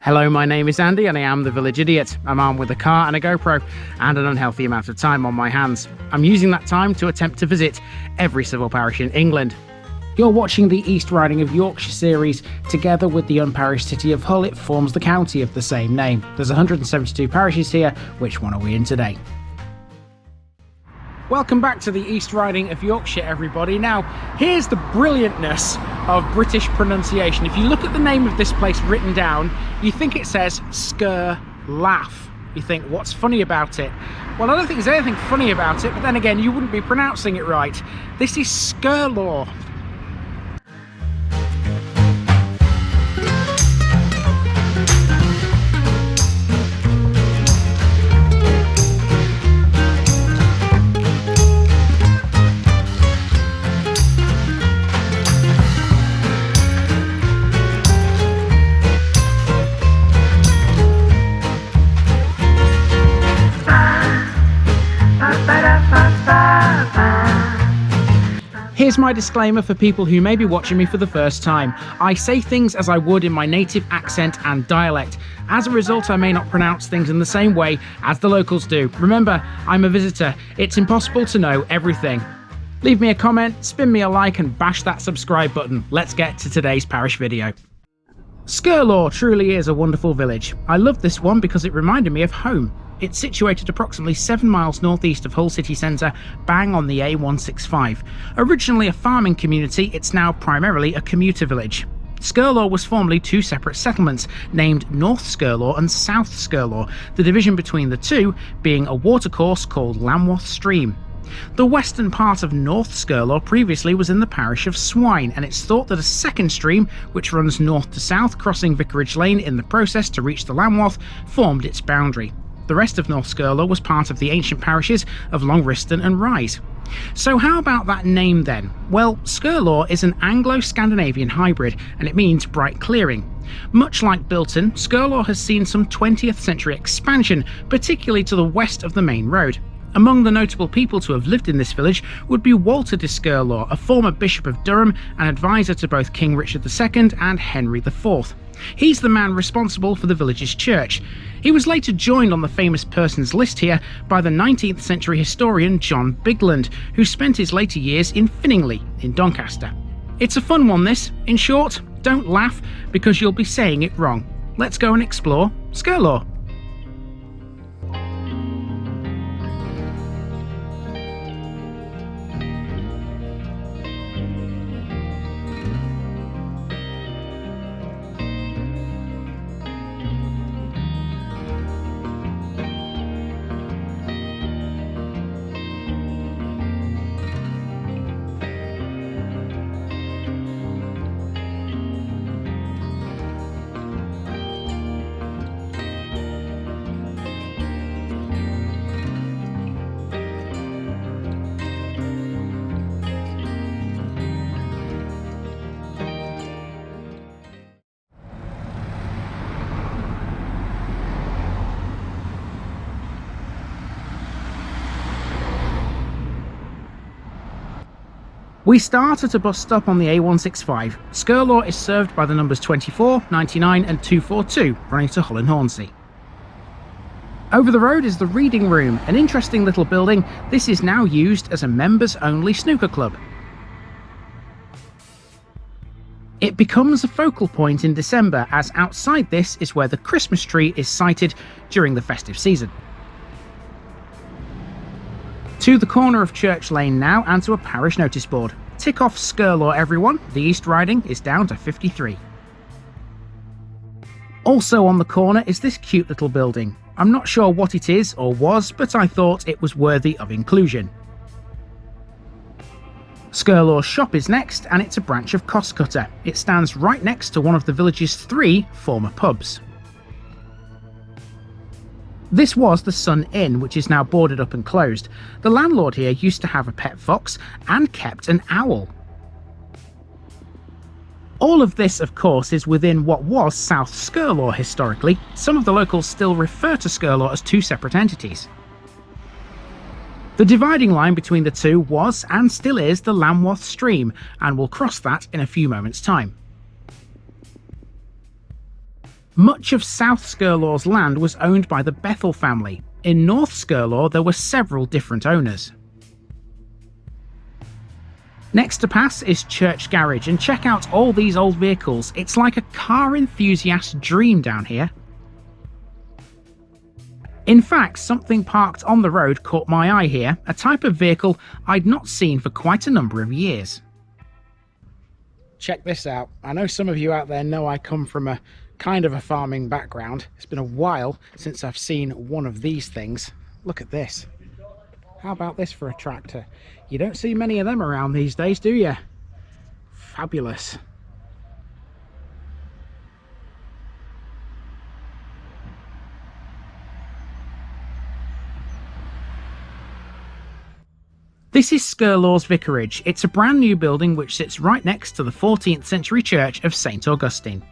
Hello, my name is Andy and I am the Village Idiot. I'm armed with a car and a GoPro and an unhealthy amount of time on my hands. I'm using that time to attempt to visit every civil parish in England. You're watching the East Riding of Yorkshire series. Together with the unparished city of Hull, it forms the county of the same name. There's 172 parishes here. Which one are we in today? Welcome back to the East Riding of Yorkshire, everybody. Now, here's the brilliantness of British pronunciation. If you look at the name of this place written down, you think it says Skirlaugh. You think, what's funny about it? Well, I don't think there's anything funny about it, but then again, you wouldn't be pronouncing it right. This is Skirlaugh. Here's my disclaimer for people who may be watching me for the first time. I say things as I would in my native accent and dialect. As a result, I may not pronounce things in the same way as the locals do. Remember, I'm a visitor. It's impossible to know everything. Leave me a comment, spin me a like and bash that subscribe button. Let's get to today's parish video. Skirlaugh truly is a wonderful village. I love this one because it reminded me of home. It's situated approximately 7 miles northeast of Hull city centre, bang on the A165. Originally a farming community, it's now primarily a commuter village. Skirlaugh was formerly two separate settlements, named North Skirlaugh and South Skirlaugh, the division between the two being a watercourse called Lambwath Stream. The western part of North Skirlaugh previously was in the parish of Swine, and it's thought that a second stream, which runs north to south, crossing Vicarage Lane in the process to reach the Lambwath, formed its boundary. The rest of North Skirlaugh was part of the ancient parishes of Long Riston and Rise. So how about that name then? Well, Skirlaugh is an Anglo Scandinavian hybrid, and it means bright clearing. Much like Bilton, Skirlaugh has seen some 20th century expansion, particularly to the west of the main road. Among the notable people to have lived in this village would be Walter de Skirlaw, a former Bishop of Durham and advisor to both King Richard II and Henry IV. He's the man responsible for the village's church. He was later joined on the famous persons list here by the 19th century historian John Bigland, who spent his later years in Finningley in Doncaster. It's a fun one this. In short, don't laugh because you'll be saying it wrong. Let's go and explore Skirlaugh. We start at a bus stop on the A165. Skirlaugh is served by the numbers 24, 99 and 242, running to Hull and Hornsey. Over the road is the Reading Room, an interesting little building. This is now used as a members-only snooker club. It becomes a focal point in December, as outside this is where the Christmas tree is sighted during the festive season. To the corner of Church Lane now, and to a parish notice board. Tick off Skirlaugh, everyone. The East Riding is down to 53. Also on the corner is this cute little building. I'm not sure what it is or was, but I thought it was worthy of inclusion. Skirlaugh Shop is next, and it's a branch of Costcutter. It stands right next to one of the village's 3 former pubs. This was the Sun Inn, which is now boarded up and closed. The landlord here used to have a pet fox and kept an owl. All of this, of course, is within what was South Skirlaugh historically. Some of the locals still refer to Skirlaugh as 2 separate entities. The dividing line between the two was, and still is, the Lambwath Stream, and we'll cross that in a few moments' time. Much of South Skirlaugh's land was owned by the Bethel family. In North Skirlaugh there were several different owners. Next to pass is Church Garage, and check out all these old vehicles. It's like a car enthusiast's dream down here. In fact, something parked on the road caught my eye here, a type of vehicle I'd not seen for quite a number of years. Check this out. I know some of you out there know I come from a kind of a farming background. It's been a while since I've seen one of these things. Look at this. How about this for a tractor? You don't see many of them around these days, do you? Fabulous. This is Skirlaugh's Vicarage. It's a brand new building which sits right next to the 14th century church of St Augustine.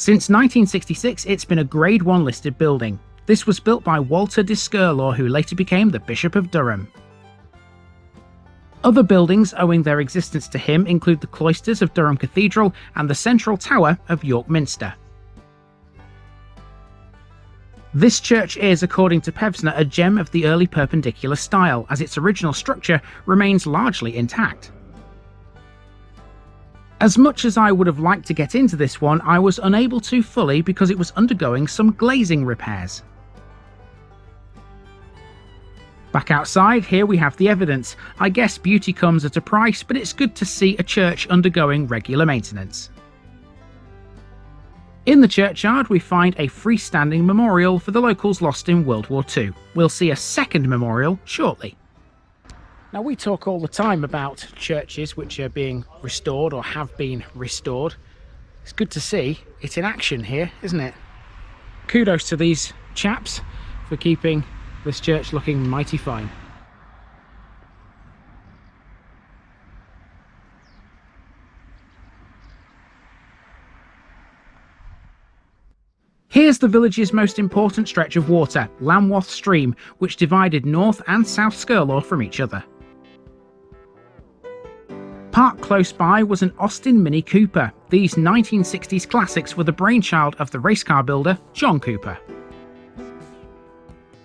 Since 1966, it's been a Grade 1 listed building. This was built by Walter de Skirlaw, who later became the Bishop of Durham. Other buildings owing their existence to him include the cloisters of Durham Cathedral and the central tower of York Minster. This church is, according to Pevsner, a gem of the early Perpendicular style, as its original structure remains largely intact. As much as I would have liked to get into this one, I was unable to fully because it was undergoing some glazing repairs. Back outside, here we have the evidence. I guess beauty comes at a price, but it's good to see a church undergoing regular maintenance. In the churchyard we find a freestanding memorial for the locals lost in World War II. We'll see a second memorial shortly. Now, we talk all the time about churches which are being restored or have been restored. It's good to see it in action here, isn't it? Kudos to these chaps for keeping this church looking mighty fine. Here's the village's most important stretch of water, Lambwath Stream, which divided North and South Skirlaugh from each other. Parked close by was an Austin Mini Cooper. These 1960s classics were the brainchild of the race car builder John Cooper.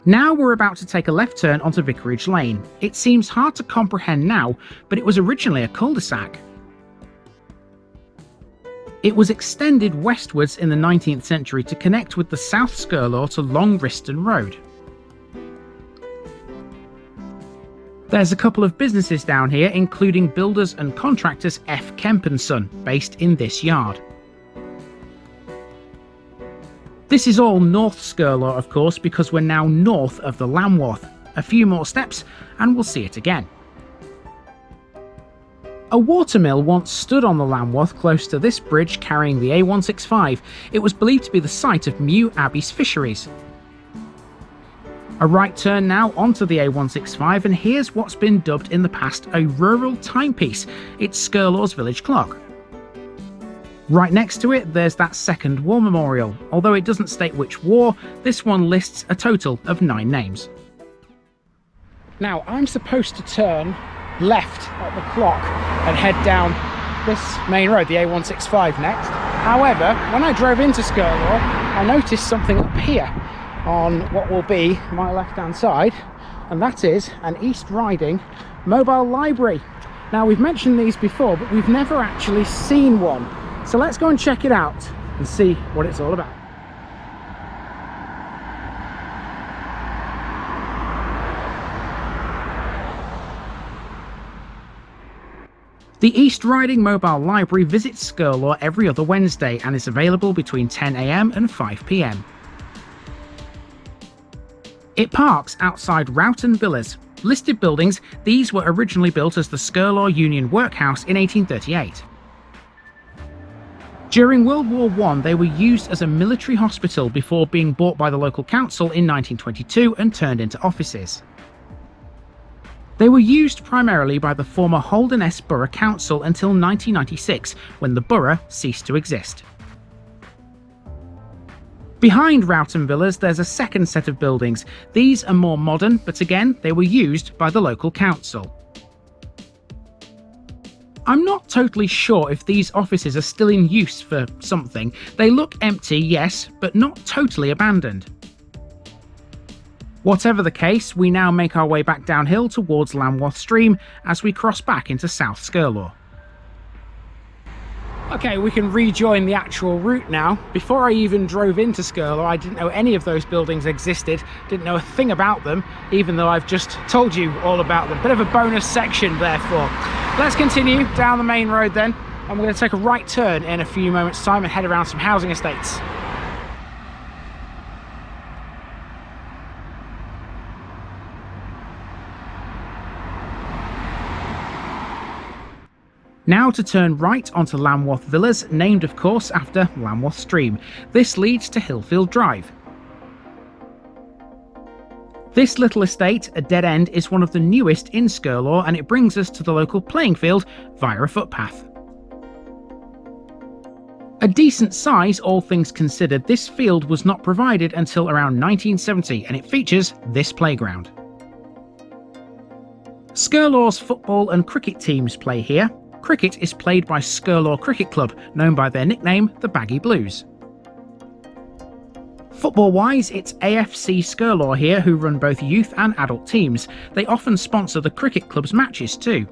Now we're about to take a left turn onto Vicarage Lane. It seems hard to comprehend now, but it was originally a cul-de-sac. It was extended westwards in the 19th century to connect with the South Skirlaugh to Long Riston Road. There's a couple of businesses down here, including builders and contractors F. Kemp & Son, based in this yard. This is all North Skirlaugh, of course, because we're now north of the Lambwath. A few more steps and we'll see it again. A watermill once stood on the Lambwath close to this bridge carrying the A165. It was believed to be the site of Mew Abbey's fisheries. A right turn now onto the A165, and here's what's been dubbed in the past a rural timepiece. It's Skirlaugh's village clock. Right next to it there's that second war memorial. Although it doesn't state which war, this one lists a total of 9 names. Now, I'm supposed to turn left at the clock and head down this main road, the A165 next. However, when I drove into Skirlaugh, I noticed something up here on what will be my left hand side, and that is an East Riding mobile library. Now, we've mentioned these before, but we've never actually seen one, so let's go and check it out and see what it's all about. The East Riding Mobile Library visits Skirlaugh every other Wednesday and is available between 10 AM and 5 PM. It parks outside Rowton Villas. Listed buildings, these were originally built as the Skirlaugh Union Workhouse in 1838. During World War I, they were used as a military hospital before being bought by the local council in 1922 and turned into offices. They were used primarily by the former Holderness Borough Council until 1996, when the borough ceased to exist. Behind Rowton Villas there's a second set of buildings. These are more modern, but again they were used by the local council. I'm not totally sure if these offices are still in use for something. They look empty, yes, but not totally abandoned. Whatever the case, we now make our way back downhill towards Lambwath Stream as we cross back into South Skirlaugh. Okay, we can rejoin the actual route now. Before I even drove into Skirlaugh, I didn't know any of those buildings existed, didn't know a thing about them, even though I've just told you all about them. Bit of a bonus section, therefore. Let's continue down the main road then, and we're going to take a right turn in a few moments' time and head around some housing estates. Now to turn right onto Lambwath Villas, named of course after Lambwath Stream. This leads to Hillfield Drive. This little estate, a dead end, is one of the newest in Skirlaugh, and it brings us to the local playing field via a footpath. A decent size, all things considered, this field was not provided until around 1970, and it features this playground. Skirlaugh's football and cricket teams play here. Cricket is played by Skirlaugh Cricket Club, known by their nickname, the Baggy Blues. Football-wise, it's AFC Skirlaugh here who run both youth and adult teams. They often sponsor the cricket club's matches too.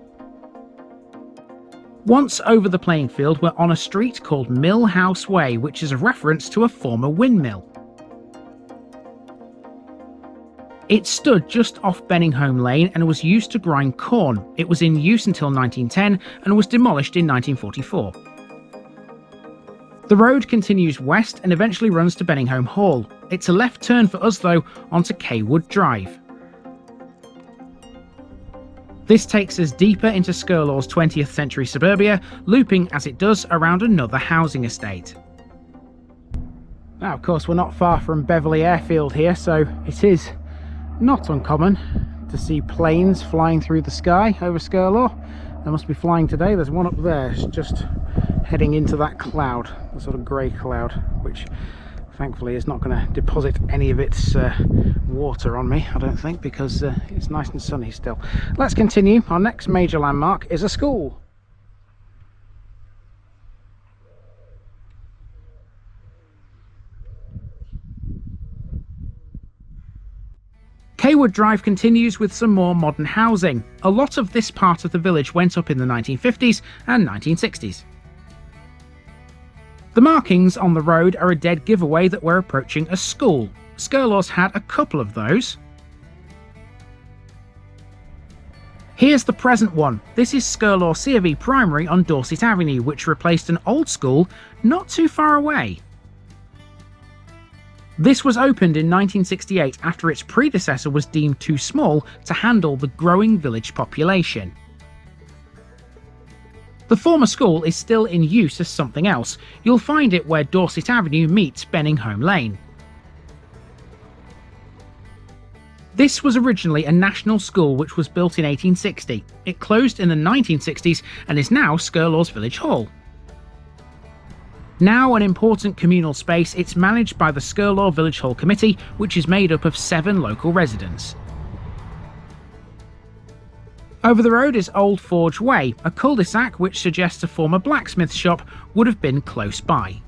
Once over the playing field, we're on a street called Mill House Way, which is a reference to a former windmill. It stood just off Benninghome Lane and was used to grind corn. It was in use until 1910 and was demolished in 1944. The road continues west and eventually runs to Benninghome Hall. It's a left turn for us though onto Cawood Drive. This takes us deeper into Skirlaugh's 20th century suburbia, looping as it does around another housing estate. Now of course we're not far from Beverley Airfield here, so it is not uncommon to see planes flying through the sky over Skirlaugh. They must be flying today. There's one up there, it's just heading into that cloud, the sort of grey cloud, which thankfully is not going to deposit any of its water on me, I don't think, because it's nice and sunny still. Let's continue. Our next major landmark is a school. Cawood Drive continues with some more modern housing. A lot of this part of the village went up in the 1950s and 1960s. The markings on the road are a dead giveaway that we're approaching a school. Skirlaugh's had a couple of those. Here's the present one. This is Skirlaugh C of E Primary on Dorset Avenue, which replaced an old school not too far away. This was opened in 1968 after its predecessor was deemed too small to handle the growing village population. The former school is still in use as something else. You'll find it where Dorset Avenue meets Benninghome Lane. This was originally a national school which was built in 1860. It closed in the 1960s and is now Skirlaugh's Village Hall. Now an important communal space, it's managed by the Skirlaugh Village Hall Committee, which is made up of 7 local residents. Over the road is Old Forge Way, a cul-de-sac which suggests a former blacksmith shop would have been close by.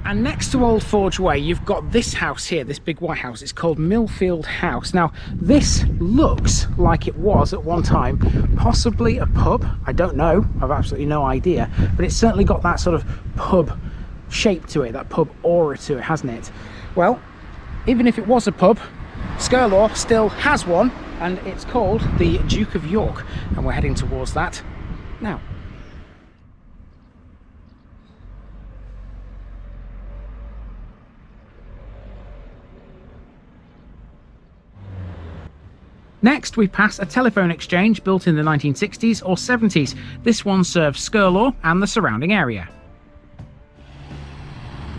And next to Old Forge Way, you've got this house here, this big white house. It's called Millfield House. Now, this looks like it was at one time possibly a pub. I don't know, I've absolutely no idea, but it's certainly got that sort of pub shape to it, that pub aura to it, hasn't it? Well, even if it was a pub, Skirlaugh still has one, and it's called the Duke of York, and we're heading towards that now. Next, we pass a telephone exchange built in the 1960s or 70s. This one serves Skirlaugh and the surrounding area.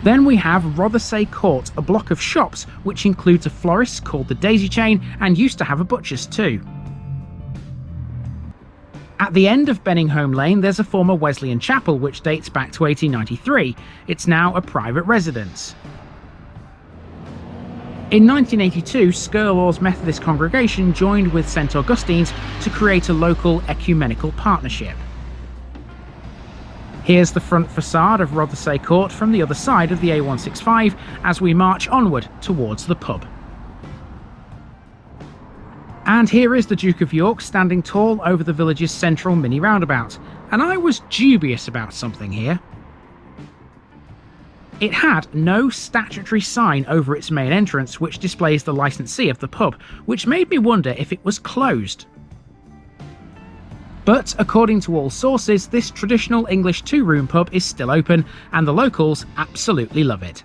Then we have Rothersay Court, a block of shops which includes a florist called the Daisy Chain and used to have a butcher's too. At the end of Benninghome Lane there's a former Wesleyan chapel which dates back to 1893. It's now a private residence. In 1982, Skirlaw's Methodist congregation joined with St Augustine's to create a local ecumenical partnership. Here's the front facade of Rothesay Court from the other side of the A165 as we march onward towards the pub. And here is the Duke of York standing tall over the village's central mini roundabout, and I was dubious about something here. It had no statutory sign over its main entrance which displays the licensee of the pub, which made me wonder if it was closed. But according to all sources, this traditional English two-room pub is still open, and the locals absolutely love it.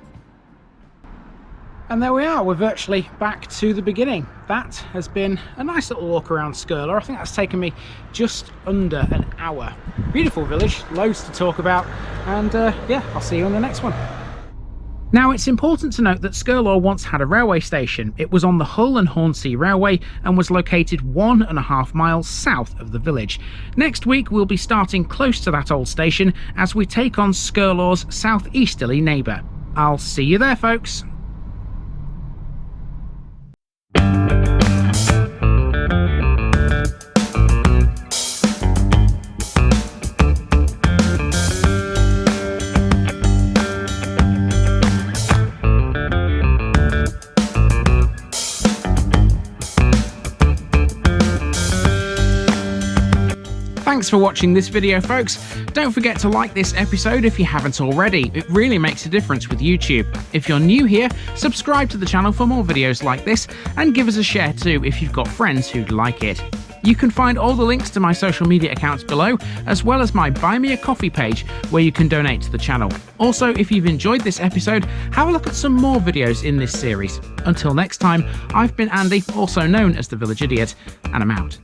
And there we are, we're virtually back to the beginning. That has been a nice little walk around Skirlaugh. I think that's taken me just under an hour. Beautiful village, loads to talk about, and yeah, I'll see you on the next one. Now, it's important to note that Skirlaugh once had a railway station. It was on the Hull and Hornsea Railway and was located 1.5 miles south of the village. Next week we'll be starting close to that old station as we take on Skirlaugh's southeasterly neighbour. I'll see you there, folks. Thanks for watching this video, folks. Don't forget to like this episode if you haven't already. It really makes a difference with YouTube. If you're new here, subscribe to the channel for more videos like this, and give us a share too if you've got friends who'd like it. You can find all the links to my social media accounts below, as well as my Buy Me a Coffee page where you can donate to the channel. Also, if you've enjoyed this episode, have a look at some more videos in this series. Until next time, I've been Andy, also known as the Village Idiot, and I'm out.